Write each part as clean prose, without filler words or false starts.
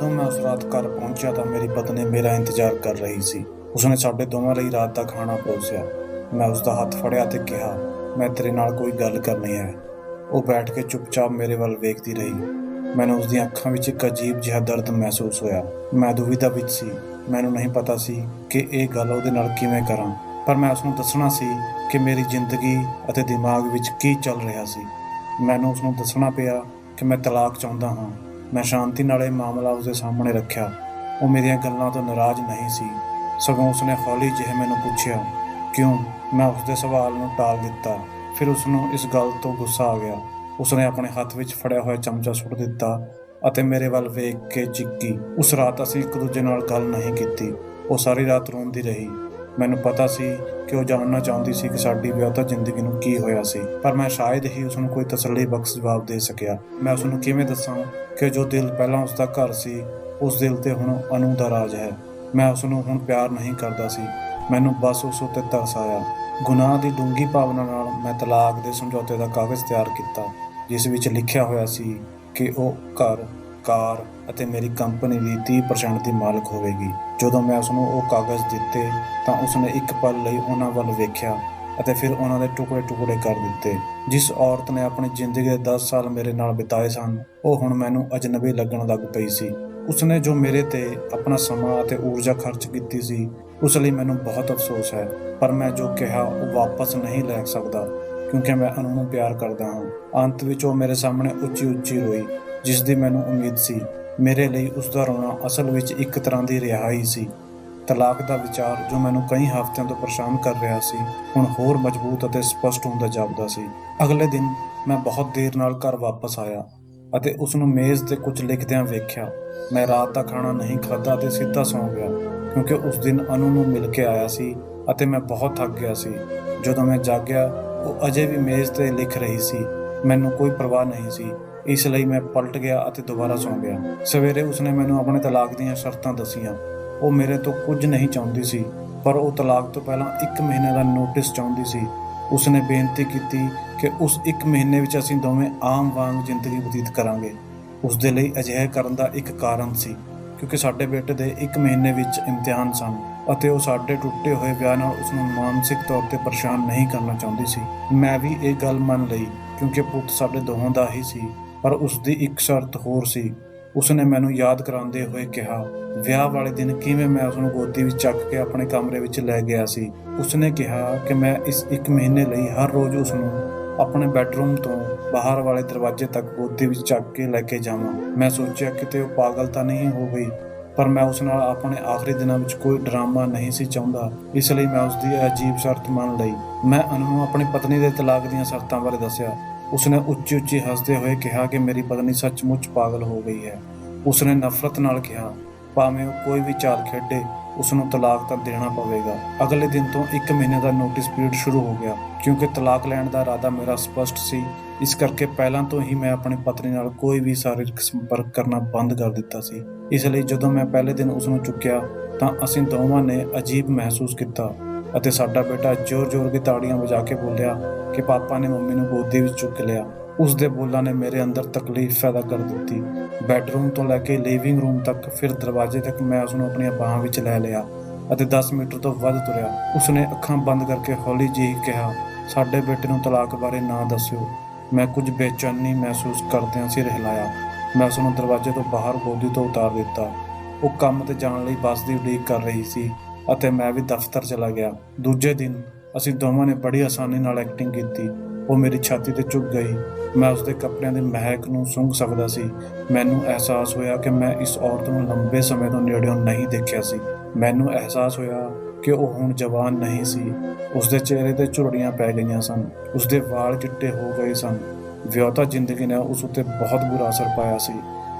ਜਦੋਂ ਮੈਂ ਉਸ ਰਾਤ ਘਰ ਪਹੁੰਚਿਆ ਤਾਂ ਮੇਰੀ ਪਤਨੀ ਮੇਰਾ ਇੰਤਜ਼ਾਰ ਕਰ ਰਹੀ ਸੀ। ਉਸਨੇ ਸਾਡੇ ਦੋਵਾਂ ਲਈ ਰਾਤ ਦਾ ਖਾਣਾ ਪਰੋਸਿਆ। ਮੈਂ ਉਸਦਾ ਹੱਥ ਫੜਿਆ ਤੇ ਕਿਹਾ, ਮੈਂ ਤੇਰੇ ਨਾਲ ਕੋਈ ਗੱਲ ਕਰਨੀ ਹੈ। ਉਹ ਬੈਠ ਕੇ ਚੁੱਪਚਾਪ ਮੇਰੇ ਵੱਲ ਵੇਖਦੀ ਰਹੀ। ਮੈਨੂੰ ਉਸਦੀਆਂ ਅੱਖਾਂ ਵਿੱਚ ਇੱਕ ਅਜੀਬ ਜਿਹਾ ਦਰਦ ਮਹਿਸੂਸ ਹੋਇਆ। ਮੈਂ ਦੁਵਿਧਾ ਵਿੱਚ ਸੀ। ਮੈਨੂੰ ਨਹੀਂ ਪਤਾ ਸੀ ਕਿ ਇਹ ਗੱਲ ਉਹਦੇ ਨਾਲ ਕਿਵੇਂ ਕਰਾਂ, ਪਰ ਮੈਂ ਉਸਨੂੰ ਦੱਸਣਾ ਸੀ ਕਿ ਮੇਰੀ ਜ਼ਿੰਦਗੀ ਅਤੇ ਦਿਮਾਗ ਵਿੱਚ ਕੀ ਚੱਲ ਰਿਹਾ ਸੀ। ਮੈਨੂੰ ਉਸਨੂੰ ਦੱਸਣਾ ਪਿਆ ਕਿ ਮੈਂ ਤਲਾਕ ਚਾਹੁੰਦਾ ਹਾਂ। ਮੈਂ ਸ਼ਾਂਤੀ ਨਾਲ ਇਹ ਮਾਮਲਾ ਉਸਦੇ ਸਾਹਮਣੇ ਰੱਖਿਆ। ਉਹ ਮੇਰੀਆਂ ਗੱਲਾਂ ਤੋਂ ਨਾਰਾਜ਼ ਨਹੀਂ ਸੀ, ਸਗੋਂ ਉਸਨੇ ਹੌਲੀ ਜਿਹੇ ਮੈਨੂੰ ਪੁੱਛਿਆ, ਕਿਉਂ? ਮੈਂ ਉਸਦੇ ਸਵਾਲ ਨੂੰ ਟਾਲ ਦਿੱਤਾ। ਫਿਰ ਉਸਨੂੰ ਇਸ ਗੱਲ ਤੋਂ ਗੁੱਸਾ ਆ ਗਿਆ। ਉਸਨੇ ਆਪਣੇ ਹੱਥ ਵਿੱਚ ਫੜਿਆ ਹੋਇਆ ਚਮਚਾ ਸੁੱਟ ਦਿੱਤਾ ਅਤੇ ਮੇਰੇ ਵੱਲ ਵੇਖ ਕੇ ਚੀਕੀ। ਉਸ ਰਾਤ ਅਸੀਂ ਇੱਕ ਦੂਜੇ ਨਾਲ ਗੱਲ ਨਹੀਂ ਕੀਤੀ। ਉਹ ਸਾਰੀ ਰਾਤ ਰੋਂਦੀ ਰਹੀ। ਮੈਨੂੰ ਪਤਾ ਸੀ ਕਿ ਉਹ ਜਾਣਨਾ ਚਾਹੁੰਦੀ ਸੀ ਕਿ ਸਾਡੀ ਵਿਆਹੁਤਾ ਜ਼ਿੰਦਗੀ ਨੂੰ ਕੀ ਹੋਇਆ ਸੀ, ਪਰ ਮੈਂ ਸ਼ਾਇਦ ਹੀ ਉਸਨੂੰ ਕੋਈ ਤਸੱਲੀ ਬਖਸ਼ ਜਵਾਬ ਦੇ ਸਕਿਆ। ਮੈਂ ਉਸਨੂੰ ਕਿਵੇਂ ਦੱਸਾਂ ਕਿ ਜੋ ਦਿਲ ਪਹਿਲਾਂ ਉਸਦਾ ਘਰ ਸੀ, ਉਸ ਦਿਲ ਤੇ ਹੁਣ ਅਨੂ ਦਾ ਰਾਜ ਹੈ। ਮੈਂ ਉਸਨੂੰ ਹੁਣ ਪਿਆਰ ਨਹੀਂ ਕਰਦਾ ਸੀ। ਮੈਨੂੰ ਬਸ ਉਸ ਉੱਤੇ ਤਰਸ ਆਇਆ। ਗੁਨਾਹ ਦੀ ਡੂੰਘੀ ਭਾਵਨਾ ਨਾਲ ਮੈਂ ਤਲਾਕ ਦੇ ਸਮਝੌਤੇ ਦਾ ਕਾਗਜ਼ ਤਿਆਰ ਕੀਤਾ, ਜਿਸ ਵਿੱਚ ਲਿਖਿਆ ਹੋਇਆ ਸੀ ਕਿ ਉਹ ਘਰ, ਕਾਰ ਅਤੇ ਮੇਰੀ ਕੰਪਨੀ ਦੀ 30% ਦੀ ਮਾਲਕ ਹੋਵੇਗੀ। ਜਦੋਂ ਮੈਂ ਉਸਨੂੰ ਉਹ ਕਾਗਜ਼ ਦਿੱਤੇ ਤਾਂ ਉਸਨੇ ਇੱਕ ਪਲ ਲਈ ਉਹਨਾਂ ਵੱਲ ਵੇਖਿਆ ਅਤੇ ਫਿਰ ਉਹਨਾਂ ਦੇ ਟੁਕੜੇ-ਟੁਕੜੇ ਕਰ ਦਿੱਤੇ। ਜਿਸ ਔਰਤ ਨੇ ਆਪਣੀ ਜ਼ਿੰਦਗੀ ਦੇ 10 ਸਾਲ ਮੇਰੇ ਨਾਲ ਬਿਤਾਏ ਸਨ, ਉਹ ਹੁਣ ਮੈਨੂੰ ਅਜਨਬੀ ਲੱਗਣ ਲੱਗ ਪਈ ਸੀ। ਉਸਨੇ ਜੋ ਮੇਰੇ ਤੇ ਆਪਣਾ ਸਮਾਂ ਅਤੇ ਊਰਜਾ ਖਰਚ ਕੀਤੀ ਸੀ, ਉਸ ਲਈ ਮੈਨੂੰ ਬਹੁਤ ਅਫਸੋਸ ਹੈ, ਪਰ ਮੈਂ ਜੋ ਕਿਹਾ ਉਹ ਵਾਪਸ ਨਹੀਂ ਲੈ ਸਕਦਾ, ਕਿਉਂਕਿ ਮੈਂ ਅਨੂ ਨੂੰ ਪਿਆਰ ਕਰਦਾ ਹਾਂ। ਅੰਤ ਵਿੱਚ ਉਹ ਮੇਰੇ ਸਾਹਮਣੇ ਉੱਚੀ-ਉੱਚੀ ਰੋਈ, ਜਿਸ ਦੀ ਮੈਨੂੰ ਉਮੀਦ ਸੀ। ਮੇਰੇ ਲਈ ਉਸਦਾ ਰੋਣਾ ਅਸਲ ਵਿੱਚ ਇੱਕ ਤਰ੍ਹਾਂ ਦੀ ਰਿਹਾਈ ਸੀ। ਤਲਾਕ ਦਾ ਵਿਚਾਰ, ਜੋ ਮੈਨੂੰ ਕਈ ਹਫ਼ਤਿਆਂ ਤੋਂ ਪਰੇਸ਼ਾਨ ਕਰ ਰਿਹਾ ਸੀ, ਹੁਣ ਹੋਰ ਮਜ਼ਬੂਤ ਅਤੇ ਸਪਸ਼ਟ ਹੁੰਦਾ ਜਾਪਦਾ ਸੀ। ਅਗਲੇ ਦਿਨ ਮੈਂ ਬਹੁਤ ਦੇਰ ਨਾਲ ਘਰ ਵਾਪਸ ਆਇਆ ਅਤੇ ਉਸਨੂੰ ਮੇਜ਼ 'ਤੇ ਕੁਝ ਲਿਖਦਿਆਂ ਵੇਖਿਆ। ਮੈਂ ਰਾਤ ਦਾ ਖਾਣਾ ਨਹੀਂ ਖਾਧਾ ਅਤੇ ਸਿੱਧਾ ਸੌਂ ਗਿਆ, ਕਿਉਂਕਿ ਉਸ ਦਿਨ ਅਨੂ ਨੂੰ ਮਿਲ ਕੇ ਆਇਆ ਸੀ ਅਤੇ ਮੈਂ ਬਹੁਤ ਥੱਕ ਗਿਆ ਸੀ। ਜਦੋਂ ਮੈਂ ਜਾਗਿਆ, ਉਹ ਅਜੇ ਵੀ ਮੇਜ਼ 'ਤੇ ਲਿਖ ਰਹੀ ਸੀ। ਮੈਨੂੰ ਕੋਈ ਪਰਵਾਹ ਨਹੀਂ ਸੀ, ਇਸ ਲਈ ਮੈਂ ਪਲਟ ਗਿਆ ਅਤੇ ਦੁਬਾਰਾ ਸੌਂ ਗਿਆ। ਸਵੇਰੇ ਉਸਨੇ ਮੈਨੂੰ ਆਪਣੇ ਤਲਾਕ ਦੀਆਂ ਸ਼ਰਤਾਂ ਦੱਸੀਆਂ। ਉਹ ਮੇਰੇ ਤੋਂ ਕੁਝ ਨਹੀਂ ਚਾਹੁੰਦੀ ਸੀ, ਪਰ ਉਹ ਤਲਾਕ ਤੋਂ ਪਹਿਲਾਂ 1 ਮਹੀਨੇ ਦਾ ਨੋਟਿਸ ਚਾਹੁੰਦੀ ਸੀ। ਉਸਨੇ ਬੇਨਤੀ ਕੀਤੀ ਕਿ ਉਸ 1 ਮਹੀਨੇ ਵਿੱਚ ਅਸੀਂ ਦੋਵੇਂ ਆਮ ਵਾਂਗ ਜ਼ਿੰਦਗੀ ਬਤੀਤ ਕਰਾਂਗੇ। ਉਸਦੇ ਲਈ ਅਜਿਹਾ ਕਰਨ ਦਾ ਇੱਕ ਕਾਰਨ ਸੀ, ਕਿਉਂਕਿ ਸਾਡੇ ਬੇਟੇ ਦੇ 1 ਮਹੀਨੇ ਵਿੱਚ ਇਮਤਿਹਾਨ ਸਨ ਅਤੇ ਉਹ ਸਾਡੇ ਟੁੱਟੇ ਹੋਏ ਵਿਆਹ ਨਾਲ ਉਸਨੂੰ ਮਾਨਸਿਕ ਤੌਰ ਤੇ ਪਰੇਸ਼ਾਨ ਨਹੀਂ ਕਰਨਾ ਚਾਹੁੰਦੀ ਸੀ। ਮੈਂ ਵੀ ਇਹ ਗੱਲ ਮੰਨ ਲਈ, ਕਿਉਂਕਿ ਪੁੱਤ ਸਾਡੇ ਦੋਹਾਂ ਦਾ ਹੀ ਸੀ, ਪਰ ਉਸਦੀ ਇੱਕ ਸ਼ਰਤ ਹੋਰ ਸੀ। ਉਸਨੇ ਮੈਨੂੰ ਯਾਦ ਕਰਾਉਂਦੇ ਹੋਏ ਕਿਹਾ, ਵਿਆਹ ਵਾਲੇ ਦਿਨ ਕਿਵੇਂ ਮੈਂ ਉਸਨੂੰ ਗੋਦੀ ਵਿੱਚ ਚੱਕ ਕੇ ਆਪਣੇ ਕਮਰੇ ਵਿੱਚ ਲੈ ਗਿਆ ਸੀ। ਉਸਨੇ ਕਿਹਾ ਕਿ ਮੈਂ ਇਸ 1 ਮਹੀਨੇ ਲਈ ਹਰ ਰੋਜ਼ ਉਸਨੂੰ ਆਪਣੇ ਬੈੱਡਰੂਮ ਤੋਂ ਬਾਹਰ ਵਾਲੇ ਦਰਵਾਜ਼ੇ ਤੱਕ ਗੋਦੀ ਵਿੱਚ ਚੱਕ ਕੇ ਲੈ ਕੇ ਜਾਵਾਂ। ਮੈਂ ਸੋਚਿਆ ਕਿਤੇ ਉਹ ਪਾਗਲ ਤਾਂ ਨਹੀਂ ਹੋ ਗਈ, ਪਰ ਮੈਂ ਉਸ ਨਾਲ ਆਪਣੇ ਆਖਰੀ ਦਿਨਾਂ ਵਿੱਚ ਕੋਈ ਡਰਾਮਾ ਨਹੀਂ ਸੀ ਚਾਹੁੰਦਾ, ਇਸ ਲਈ ਮੈਂ ਉਸਦੀ ਅਜੀਬ ਸ਼ਰਤ ਮੰਨ ਲਈ। ਮੈਂ ਅਨੂ ਨੂੰ ਆਪਣੀ ਪਤਨੀ ਦੇ ਤਲਾਕ ਦੀਆਂ ਸ਼ਰਤਾਂ ਬਾਰੇ ਦੱਸਿਆ। ਉਸਨੇ ਉੱਚੀ-ਉੱਚੀ ਹੱਸਦੇ ਹੋਏ ਕਿਹਾ ਕਿ ਮੇਰੀ ਪਤਨੀ ਸੱਚਮੁੱਚ ਪਾਗਲ ਹੋ ਗਈ ਹੈ। ਉਸਨੇ ਨਫ਼ਰਤ ਨਾਲ ਕਿਹਾ, ਭਾਵੇਂ ਉਹ ਕੋਈ ਵੀ ਚਾਲ ਖੇਡੇ, ਉਸਨੂੰ ਤਲਾਕ ਤਾਂ ਦੇਣਾ ਪਵੇਗਾ। ਅਗਲੇ ਦਿਨ ਤੋਂ 1 ਮਹੀਨੇ ਦਾ ਨੋਟਿਸ ਪੀਰੀਅਡ ਸ਼ੁਰੂ ਹੋ ਗਿਆ। ਕਿਉਂਕਿ ਤਲਾਕ ਲੈਣ ਦਾ ਇਰਾਦਾ ਮੇਰਾ ਸਪਸ਼ਟ ਸੀ, ਇਸ ਕਰਕੇ ਪਹਿਲਾਂ ਤੋਂ ਹੀ ਮੈਂ ਆਪਣੀ ਪਤਨੀ ਨਾਲ ਕੋਈ ਵੀ ਸਰੀਰਕ ਸੰਪਰਕ ਕਰਨਾ ਬੰਦ ਕਰ ਦਿੱਤਾ ਸੀ। ਇਸ ਲਈ ਜਦੋਂ ਮੈਂ ਪਹਿਲੇ ਦਿਨ ਉਸਨੂੰ ਚੁੱਕਿਆ ਤਾਂ ਅਸੀਂ ਦੋਵਾਂ ਨੇ ਅਜੀਬ ਮਹਿਸੂਸ ਕੀਤਾ ਅਤੇ ਸਾਡਾ ਬੇਟਾ ਜ਼ੋਰ-ਜ਼ੋਰ ਦੀ ਤਾੜੀਆਂ ਵਜਾ ਕੇ ਬੋਲਿਆ ਕਿ ਪਾਪਾ ਨੇ ਮੰਮੀ ਨੂੰ ਗੋਦੀ ਵਿੱਚ ਚੁੱਕ ਲਿਆ। ਉਸ ਦੇ ਬੋਲਾਂ ਨੇ ਮੇਰੇ ਅੰਦਰ ਤਕਲੀਫ ਪੈਦਾ ਕਰ ਦਿੱਤੀ। ਬੈੱਡਰੂਮ ਤੋਂ ਲੈ ਕੇ ਲਿਵਿੰਗ ਰੂਮ ਤੱਕ, ਫਿਰ ਦਰਵਾਜ਼ੇ ਤੱਕ ਮੈਂ ਉਸਨੂੰ ਆਪਣੀਆਂ ਬਾਹਾਂ ਵਿੱਚ ਲੈ ਲਿਆ ਅਤੇ 10 ਮੀਟਰ ਤੋਂ ਵੱਧ ਤੁਰਿਆ। ਉਸਨੇ ਅੱਖਾਂ ਬੰਦ ਕਰਕੇ ਹੌਲੀ ਜਿਹੀ ਕਿਹਾ, ਸਾਡੇ ਬੇਟੇ ਨੂੰ ਤਲਾਕ ਬਾਰੇ ਨਾ ਦੱਸਿਓ। ਮੈਂ ਕੁਝ ਬੇਚੈਨੀ ਮਹਿਸੂਸ ਕਰਦਿਆਂ ਸਿਰ ਹਿਲਾਇਆ। ਮੈਂ ਉਸਨੂੰ ਦਰਵਾਜ਼ੇ ਤੋਂ ਬਾਹਰ ਗੋਦੀ ਤੋਂ ਉਤਾਰ ਦਿੱਤਾ। ਉਹ ਕੰਮ ਤੇ ਜਾਣ ਲਈ ਬੱਸ ਦੀ ਉਡੀਕ ਕਰ ਰਹੀ ਸੀ ਅਤੇ ਮੈਂ ਵੀ ਦਫ਼ਤਰ ਚਲਾ ਗਿਆ। ਦੂਜੇ ਦਿਨ ਅਸੀਂ ਦੋਵਾਂ ਨੇ ਬੜੀ ਆਸਾਨੀ ਨਾਲ ਐਕਟਿੰਗ ਕੀਤੀ। ਉਹ ਮੇਰੀ ਛਾਤੀ ਤੇ ਝੁਕ ਗਈ। ਮੈਂ ਉਸਦੇ ਕੱਪੜਿਆਂ ਦੀ ਮਹਿਕ ਨੂੰ ਸੁੰਘ ਸਕਦਾ ਸੀ। ਮੈਨੂੰ ਅਹਿਸਾਸ ਹੋਇਆ ਕਿ ਮੈਂ ਇਸ ਔਰਤ ਨੂੰ ਲੰਬੇ ਸਮੇਂ ਤੋਂ ਨੇੜਿਓਂ ਨਹੀਂ ਦੇਖਿਆ ਸੀ। ਮੈਨੂੰ ਅਹਿਸਾਸ ਹੋਇਆ ਕਿ ਉਹ ਹੁਣ ਜਵਾਨ ਨਹੀਂ ਸੀ। ਉਸਦੇ ਚਿਹਰੇ ਤੇ ਝੁਰੜੀਆਂ ਪੈ ਗਈਆਂ ਸਨ। ਉਸਦੇ ਵਾਲ ਚਿੱਟੇ ਹੋ ਗਏ ਸਨ। ਵਿਆਹੁਤਾ ਜ਼ਿੰਦਗੀ ਨੇ ਉਸ ਉੱਤੇ ਬਹੁਤ ਬੁਰਾ ਅਸਰ ਪਾਇਆ ਸੀ।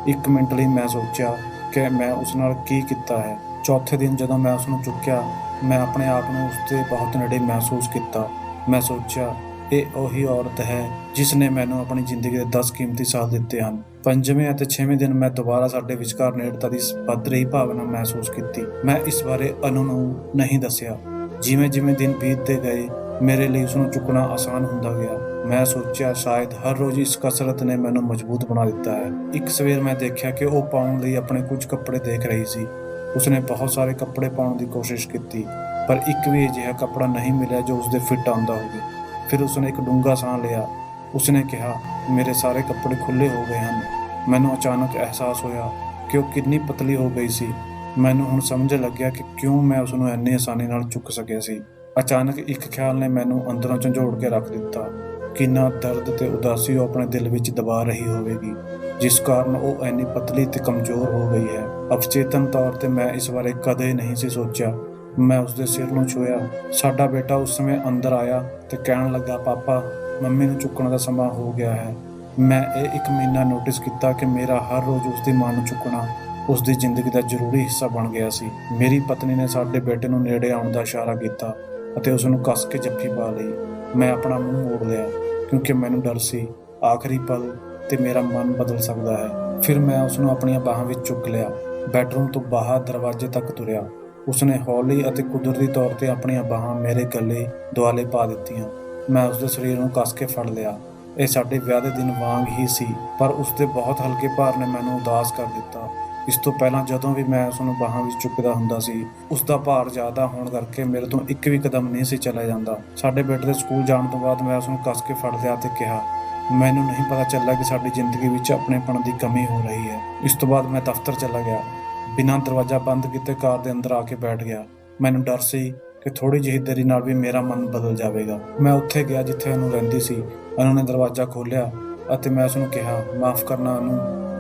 1 ਮਿੰਟ ਲਈ ਮੈਂ ਸੋਚਿਆ ਕਿ ਮੈਂ ਉਸ ਨਾਲ ਕੀ ਕੀਤਾ ਹੈ। ਚੌਥੇ ਦਿਨ ਜਦੋਂ ਮੈਂ ਉਸਨੂੰ ਚੁੱਕਿਆ, ਮੈਂ ਆਪਣੇ ਆਪ ਨੂੰ ਉਸਦੇ ਬਹੁਤ ਨੇੜੇ ਮਹਿਸੂਸ ਕੀਤਾ। ਮੈਂ ਸੋਚਿਆ, ਇਹ ਉਹੀ ਔਰਤ ਹੈ ਜਿਸ ਨੇ ਮੈਨੂੰ ਆਪਣੀ ਜ਼ਿੰਦਗੀ ਦੇ 10 ਕੀਮਤੀ ਸਾਲ ਦਿੱਤੇ ਹਨ। 5ਵੇਂ ਅਤੇ 6ਵੇਂ ਦਿਨ ਮੈਂ ਦੁਬਾਰਾ ਸਾਡੇ ਵਿਚਕਾਰ ਨੇੜਤਾ ਦੀ ਵੱਧ ਰਹੀ ਭਾਵਨਾ ਮਹਿਸੂਸ ਕੀਤੀ। ਮੈਂ ਇਸ ਬਾਰੇ ਅਨੂ ਨੂੰ ਨਹੀਂ ਦੱਸਿਆ। ਜਿਵੇਂ-ਜਿਵੇਂ ਦਿਨ ਬੀਤਦੇ ਗਏ, ਮੇਰੇ ਲਈ ਉਸਨੂੰ ਚੁੱਕਣਾ ਆਸਾਨ ਹੁੰਦਾ ਗਿਆ। ਮੈਂ ਸੋਚਿਆ ਸ਼ਾਇਦ ਹਰ ਰੋਜ਼ ਇਸ ਕਸਰਤ ਨੇ ਮੈਨੂੰ ਮਜ਼ਬੂਤ ਬਣਾ ਦਿੱਤਾ ਹੈ। ਇੱਕ ਸਵੇਰ ਮੈਂ ਦੇਖਿਆ ਕਿ ਉਹ ਪਾਉਣ ਲਈ ਆਪਣੇ ਕੁਝ ਕੱਪੜੇ ਦੇਖ ਰਹੀ ਸੀ। ਉਸਨੇ ਬਹੁਤ ਸਾਰੇ ਕੱਪੜੇ ਪਾਉਣ ਦੀ ਕੋਸ਼ਿਸ਼ ਕੀਤੀ, ਪਰ ਇੱਕ ਵੀ ਅਜਿਹਾ ਕੱਪੜਾ ਨਹੀਂ ਮਿਲਿਆ ਜੋ ਉਸਦੇ ਫਿੱਟ ਆਉਂਦਾ ਹੋਵੇ। ਫਿਰ ਉਸਨੇ ਇੱਕ ਡੂੰਘਾ ਸਾਹ ਲਿਆ। ਉਸਨੇ ਕਿਹਾ, ਮੇਰੇ ਸਾਰੇ ਕੱਪੜੇ ਖੁੱਲੇ ਹੋ ਗਏ ਹਨ। ਮੈਨੂੰ ਅਚਾਨਕ ਅਹਿਸਾਸ ਹੋਇਆ ਕਿ ਉਹ ਕਿੰਨੀ ਪਤਲੀ ਹੋ ਗਈ ਸੀ। ਮੈਨੂੰ ਹੁਣ ਸਮਝ ਲੱਗਿਆ ਕਿ ਕਿਉਂ ਮੈਂ ਉਸਨੂੰ ਇੰਨੀ ਆਸਾਨੀ ਨਾਲ ਚੁੱਕ ਸਕਿਆ ਸੀ। ਅਚਾਨਕ ਇੱਕ ਖਿਆਲ ਨੇ ਮੈਨੂੰ ਅੰਦਰੋਂ ਝੰਜੋੜ ਕੇ ਰੱਖ ਦਿੱਤਾ। ਕਿੰਨਾ ਦਰਦ ਤੇ ਉਦਾਸੀ ਉਹ ਆਪਣੇ ਦਿਲ ਵਿੱਚ ਦਬਾ ਰਹੀ ਹੋਵੇਗੀ, ਜਿਸ ਕਾਰਨ ਉਹ ਇੰਨੀ ਪਤਲੀ ਤੇ ਕਮਜ਼ੋਰ ਹੋ ਗਈ ਹੈ। ਅਵਚੇਤਨ ਤੌਰ ਤੇ ਮੈਂ ਇਸ ਬਾਰੇ ਕਦੇ ਨਹੀਂ ਸੀ ਸੋਚਿਆ। ਮੈਂ ਉਸਦੇ ਸਿਰ ਨੂੰ ਛੂਹਿਆ। ਸਾਡਾ ਬੇਟਾ ਉਸ ਸਮੇਂ ਅੰਦਰ ਆਇਆ ਤੇ ਕਹਿਣ ਲੱਗਾ, ਪਾਪਾ, ਮੰਮੀ ਨੂੰ ਚੁੱਕਣ ਦਾ ਸਮਾਂ ਹੋ ਗਿਆ ਹੈ। ਮੈਂ ਇਹ 1 ਮਹੀਨਾ ਨੋਟਿਸ ਕੀਤਾ ਕਿ ਮੇਰਾ ਹਰ ਰੋਜ਼ ਉਸਦੀ ਮਾਂ ਨੂੰ ਚੁੱਕਣਾ ਉਸਦੀ ਜ਼ਿੰਦਗੀ ਦਾ ਜ਼ਰੂਰੀ ਹਿੱਸਾ ਬਣ ਗਿਆ ਸੀ। ਮੇਰੀ ਪਤਨੀ ਨੇ ਸਾਡੇ ਬੇਟੇ ਨੂੰ ਨੇੜੇ ਆਉਣ ਦਾ ਇਸ਼ਾਰਾ ਕੀਤਾ ਅਤੇ ਉਸ ਨੂੰ ਕੱਸ ਕੇ ਜੱਫੀ ਪਾ ਲਈ। ਮੈਂ ਆਪਣਾ ਮੂੰਹ ਮੋੜ ਲਿਆ ਕਿਉਂਕਿ ਮੈਨੂੰ ਡਰ ਸੀ, ਆਖਰੀ ਪਲ ਤੇ ਮੇਰਾ ਮਨ ਬਦਲ ਸਕਦਾ ਹੈ। ਫਿਰ ਮੈਂ ਉਸ ਨੂੰ ਆਪਣੀਆਂ ਬਾਹਾਂ ਵਿੱਚ ਚੁੱਕ ਲਿਆ। ਬੈਡਰੂਮ ਤੋਂ ਬਾਹਰ ਦਰਵਾਜ਼ੇ ਤੱਕ ਤੁਰਿਆ। ਉਸਨੇ ਹੌਲੀ ਅਤੇ ਕੁਦਰਤੀ ਤੌਰ ਤੇ ਆਪਣੀਆਂ ਬਾਹਾਂ ਮੇਰੇ ਗਲੇ ਦੁਆਲੇ ਪਾ ਦਿੱਤੀਆਂ। ਮੈਂ ਉਸਦੇ ਸਰੀਰ ਨੂੰ ਕੱਸ ਕੇ ਫੜ ਲਿਆ। ਇਹ ਸਾਡੇ ਵਿਆਹ ਦੇ ਦਿਨ ਵਾਂਗ ਹੀ ਸੀ, ਪਰ ਉਸਦੇ ਬਹੁਤ ਹਲਕੇ ਭਾਰ ਨੇ ਮੈਨੂੰ ਉਦਾਸ ਕਰ ਦਿੱਤਾ। ਇਸ ਤੋਂ ਪਹਿਲਾਂ ਜਦੋਂ ਵੀ ਮੈਂ ਉਸਨੂੰ ਬਾਹਾਂ ਵਿੱਚ ਚੁੱਕਦਾ ਹੁੰਦਾ ਸੀ, ਉਸਦਾ ਭਾਰ ਜ਼ਿਆਦਾ ਹੋਣ ਕਰਕੇ ਮੇਰੇ ਤੋਂ ਇੱਕ ਵੀ ਕਦਮ ਨਹੀਂ ਸੀ ਚਲਿਆ ਜਾਂਦਾ। ਸਾਡੇ ਬੇਟੇ ਦੇ ਸਕੂਲ ਜਾਣ ਤੋਂ ਬਾਅਦ ਮੈਂ ਉਸਨੂੰ ਕੱਸ ਕੇ ਫੜ ਲਿਆ ਤੇ ਕਿਹਾ, ਮੈਨੂੰ ਨਹੀਂ ਪਤਾ ਚੱਲਿਆ ਕਿ ਸਾਡੀ ਜ਼ਿੰਦਗੀ ਵਿੱਚ ਆਪਣੇਪਣ ਦੀ ਕਮੀ ਹੋ ਰਹੀ ਹੈ। ਇਸ ਤੋਂ ਬਾਅਦ ਮੈਂ ਦਫ਼ਤਰ ਚਲਾ ਗਿਆ। ਬਿਨਾਂ ਦਰਵਾਜ਼ਾ ਬੰਦ ਕੀਤੇ ਕਾਰ ਦੇ ਅੰਦਰ ਆ ਕੇ ਬੈਠ ਗਿਆ। ਮੈਨੂੰ ਡਰ ਸੀ ਕਿ ਥੋੜੀ ਜਿਹੀ ਦੇਰੀ ਨਾਲ ਵੀ ਮੇਰਾ ਮਨ ਬਦਲ ਜਾਵੇਗਾ। ਮੈਂ ਉੱਥੇ ਗਿਆ ਜਿੱਥੇ ਅਨੂ ਰਹਿੰਦੀ ਸੀ। ਅਨੂ ਨੇ ਦਰਵਾਜ਼ਾ ਖੋਲ੍ਹਿਆ ਅਤੇ ਮੈਂ ਉਸਨੂੰ ਕਿਹਾ, ਮਾਫ਼ ਕਰਨਾ ਅਨੂ,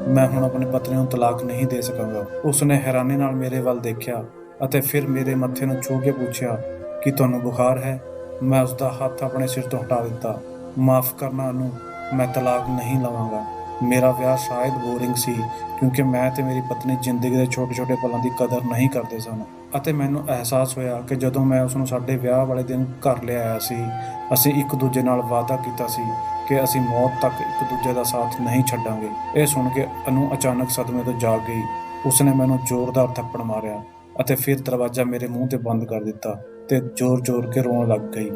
ਮੈਂ ਹੁਣ ਆਪਣੀ ਪਤਨੀ ਨੂੰ ਤਲਾਕ ਨਹੀਂ ਦੇ ਸਕਾਂਗਾ। ਉਸਨੇ ਹੈਰਾਨੀ ਨਾਲ ਮੇਰੇ ਵੱਲ ਦੇਖਿਆ ਅਤੇ ਫਿਰ ਮੇਰੇ ਮੱਥੇ ਨੂੰ ਛੂਹ ਕੇ ਪੁੱਛਿਆ, ਕੀ ਤੁਹਾਨੂੰ ਬੁਖਾਰ ਹੈ? ਮੈਂ ਉਸਦਾ ਹੱਥ ਆਪਣੇ ਸਿਰ ਤੋਂ ਹਟਾ ਦਿੱਤਾ। ਮਾਫ਼ ਕਰਨਾ ਅਨੂ, ਮੈਂ ਤਲਾਕ ਨਹੀਂ ਲਵਾਂਗਾ। ਮੇਰਾ ਵਿਆਹ ਸ਼ਾਇਦ ਬੋਰਿੰਗ ਸੀ ਕਿਉਂਕਿ ਮੈਂ ਤੇ ਮੇਰੀ ਪਤਨੀ ਜ਼ਿੰਦਗੀ ਦੇ ਛੋਟੇ-ਛੋਟੇ ਪਲਾਂ ਦੀ ਕਦਰ ਨਹੀਂ ਕਰਦੇ ਸਨ। ਅਤੇ ਮੈਨੂੰ ਅਹਿਸਾਸ ਹੋਇਆ ਕਿ ਜਦੋਂ ਮੈਂ ਉਸਨੂੰ ਸਾਡੇ ਵਿਆਹ ਵਾਲੇ ਦਿਨ ਘਰ ਲਿਆਇਆ ਸੀ, ਅਸੀਂ ਇੱਕ ਦੂਜੇ ਨਾਲ ਵਾਅਦਾ ਕੀਤਾ ਸੀ ਕਿ ਅਸੀਂ ਮੌਤ ਤੱਕ ਇੱਕ ਦੂਜੇ ਦਾ ਸਾਥ ਨਹੀਂ ਛੱਡਾਂਗੇ। ਇਹ ਸੁਣ ਕੇ ਅਨੂ ਅਚਾਨਕ ਸਦਮੇ ਤੋਂ ਜਾਗ ਗਈ। ਉਸਨੇ ਮੈਨੂੰ ਜ਼ੋਰਦਾਰ ਥੱਪੜ ਮਾਰਿਆ ਅਤੇ ਫਿਰ ਦਰਵਾਜ਼ਾ ਮੇਰੇ ਮੂੰਹ ਤੇ ਬੰਦ ਕਰ ਦਿੱਤਾ ਤੇ ਜ਼ੋਰ-ਜ਼ੋਰ ਕੇ ਰੋਣ ਲੱਗ ਗਈ।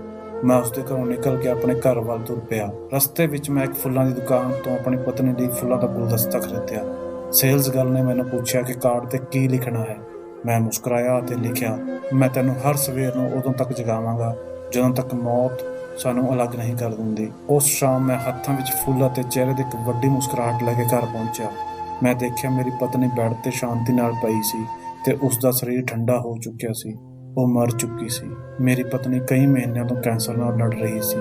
ਮੈਂ ਉਸਦੇ ਘਰੋਂ ਨਿਕਲ ਕੇ ਆਪਣੇ ਘਰ ਵੱਲ ਤੁਰ ਪਿਆ। ਰਸਤੇ ਵਿੱਚ ਮੈਂ ਇੱਕ ਫੁੱਲਾਂ ਦੀ ਦੁਕਾਨ ਤੋਂ ਆਪਣੀ ਪਤਨੀ ਲਈ ਫੁੱਲਾਂ ਦਾ ਗੁਲਦਸਤਾ ਖਰੀਦਿਆ। ਸੇਲਸ ਗਰਲ ਨੇ ਮੈਨੂੰ ਪੁੱਛਿਆ ਕਿ ਕਾਰਡ ਤੇ ਕੀ ਲਿਖਣਾ ਹੈ। ਮੈਂ ਮੁਸਕਰਾਇਆ ਅਤੇ ਲਿਖਿਆ, ਮੈਂ ਤੈਨੂੰ ਹਰ ਸਵੇਰ ਨੂੰ ਉਦੋਂ ਤੱਕ ਜਗਾਵਾਂਗਾ ਜਦੋਂ ਤੱਕ ਮੌਤ ਸਾਨੂੰ ਅਲੱਗ ਨਹੀਂ ਕਰ ਦਿੰਦੀ। ਉਸ ਸ਼ਾਮ ਮੈਂ ਹੱਥਾਂ ਵਿੱਚ ਫੁੱਲ ਅਤੇ ਚਿਹਰੇ ਤੇ ਇੱਕ ਵੱਡੀ ਮੁਸਕਰਾਹਟ ਲੈ ਕੇ ਘਰ ਪਹੁੰਚਿਆ। ਮੈਂ ਦੇਖਿਆ ਮੇਰੀ ਪਤਨੀ ਬੈੱਡ ਤੇ ਸ਼ਾਂਤੀ ਨਾਲ ਪਈ ਸੀ ਤੇ ਉਸਦਾ ਸਰੀਰ ਠੰਡਾ ਹੋ ਚੁੱਕਿਆ ਸੀ। ਉਹ ਮਰ ਚੁੱਕੀ ਸੀ। ਮੇਰੀ ਪਤਨੀ ਕਈ ਮਹੀਨਿਆਂ ਤੋਂ ਕੈਂਸਰ ਨਾਲ ਲੜ ਰਹੀ ਸੀ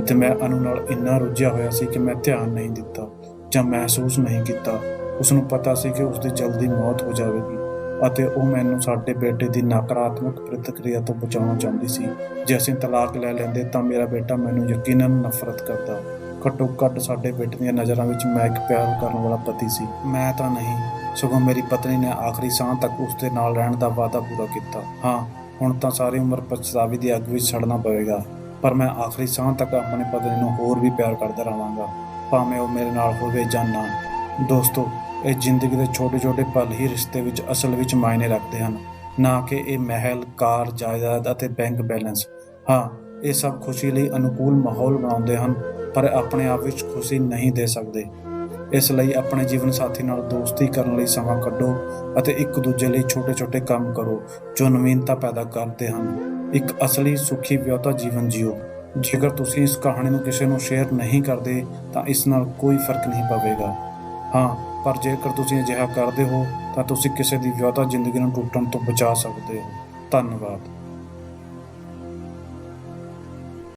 ਅਤੇ ਮੈਂ ਅਨੂ ਨਾਲ ਇੰਨਾ ਰੁੱਝਿਆ ਹੋਇਆ ਸੀ ਕਿ ਮੈਂ ਧਿਆਨ ਨਹੀਂ ਦਿੱਤਾ ਜਾਂ ਮਹਿਸੂਸ ਨਹੀਂ ਕੀਤਾ। ਉਸਨੂੰ ਪਤਾ ਸੀ ਕਿ ਉਸਦੀ ਜਲਦੀ ਮੌਤ ਹੋ ਜਾਵੇਗੀ ਅਤੇ ਉਹ ਮੈਨੂੰ ਸਾਡੇ ਬੇਟੇ ਦੀ ਨਕਾਰਾਤਮਕ ਪ੍ਰਤੀਕਿਰਿਆ ਤੋਂ ਬਚਾਉਣਾ ਚਾਹੁੰਦੀ ਸੀ। ਜੇ ਅਸੀਂ ਤਲਾਕ ਲੈ ਲੈਂਦੇ ਤਾਂ ਮੇਰਾ ਬੇਟਾ ਮੈਨੂੰ ਯਕੀਨਨ ਨਫ਼ਰਤ ਕਰਦਾ। ਘੱਟੋ ਘੱਟ ਸਾਡੇ ਬੇਟੇ ਦੀਆਂ ਨਜ਼ਰਾਂ ਵਿੱਚ ਮੈਂ ਇੱਕ ਪਿਆਰ ਕਰਨ ਵਾਲਾ ਪਤੀ ਸੀ। ਮੈਂ ਤਾਂ ਨਹੀਂ, ਸਗੋਂ ਮੇਰੀ ਪਤਨੀ ਨੇ ਆਖਰੀ ਸਾਹ ਤੱਕ ਉਸਦੇ ਨਾਲ ਰਹਿਣ ਦਾ ਵਾਅਦਾ ਪੂਰਾ ਕੀਤਾ। ਹਾਂ, ਹੁਣ ਤਾਂ ਸਾਰੀ ਉਮਰ ਪਛਤਾਵੇ ਦੀ ਅੱਗ ਵਿੱਚ ਸੜਨਾ ਪਵੇਗਾ, ਪਰ ਮੈਂ ਆਖਰੀ ਸਾਹ ਤੱਕ ਆਪਣੀ ਪਤਨੀ ਨੂੰ ਹੋਰ ਵੀ ਪਿਆਰ ਕਰਦਾ ਰਹਾਂਗਾ, ਭਾਵੇਂ ਉਹ ਮੇਰੇ ਨਾਲ ਹੋਵੇ ਜਾਂ ਨਾ। ਦੋਸਤੋ, ਇਹ ਜ਼ਿੰਦਗੀ ਦੇ ਛੋਟੇ-ਛੋਟੇ ਪਲ ਹੀ ਰਿਸ਼ਤੇ ਵਿੱਚ ਅਸਲ ਵਿੱਚ ਮਾਇਨੇ ਰੱਖਦੇ ਹਨ, ਨਾ ਕਿ ਇਹ ਮਹਿਲ, ਕਾਰ, ਜਾਇਦਾਦ ਅਤੇ ਬੈਂਕ ਬੈਲੈਂਸ। ਹਾਂ, ਇਹ ਸਭ ਖੁਸ਼ੀ ਲਈ ਅਨੁਕੂਲ ਮਾਹੌਲ ਬਣਾਉਂਦੇ ਹਨ, ਪਰ ਆਪਣੇ ਆਪ ਵਿੱਚ ਖੁਸ਼ੀ ਨਹੀਂ ਦੇ ਸਕਦੇ। ਇਸ ਲਈ ਆਪਣੇ ਜੀਵਨ ਸਾਥੀ ਨਾਲ ਦੋਸਤੀ ਕਰਨ ਲਈ ਸਮਾਂ ਕੱਢੋ ਅਤੇ ਇੱਕ ਦੂਜੇ ਲਈ ਛੋਟੇ-ਛੋਟੇ ਕੰਮ ਕਰੋ ਜੋ ਨਵੀਨਤਾ ਪੈਦਾ ਕਰਦੇ ਹਨ। ਇੱਕ ਅਸਲੀ ਸੁਖੀ ਵਿਆਹੁਤਾ ਜੀਵਨ ਜੀਓ। ਜੇਕਰ ਤੁਸੀਂ ਇਸ ਕਹਾਣੀ ਨੂੰ ਕਿਸੇ ਨੂੰ ਸ਼ੇਅਰ ਨਹੀਂ ਕਰਦੇ ਤਾਂ ਇਸ ਨਾਲ ਕੋਈ ਫਰਕ ਨਹੀਂ ਪਵੇਗਾ। ਹਾਂ, ਪਰ ਜੇਕਰ ਤੁਸੀਂ ਅਜਿਹਾ ਕਰਦੇ ਹੋ ਤਾਂ ਤੁਸੀਂ ਕਿਸੇ ਦੀ ਵਿਆਹੁਤਾ ਜ਼ਿੰਦਗੀ ਨੂੰ ਟੁੱਟਣ ਤੋਂ ਬਚਾ ਸਕਦੇ ਹੋ। ਧੰਨਵਾਦ।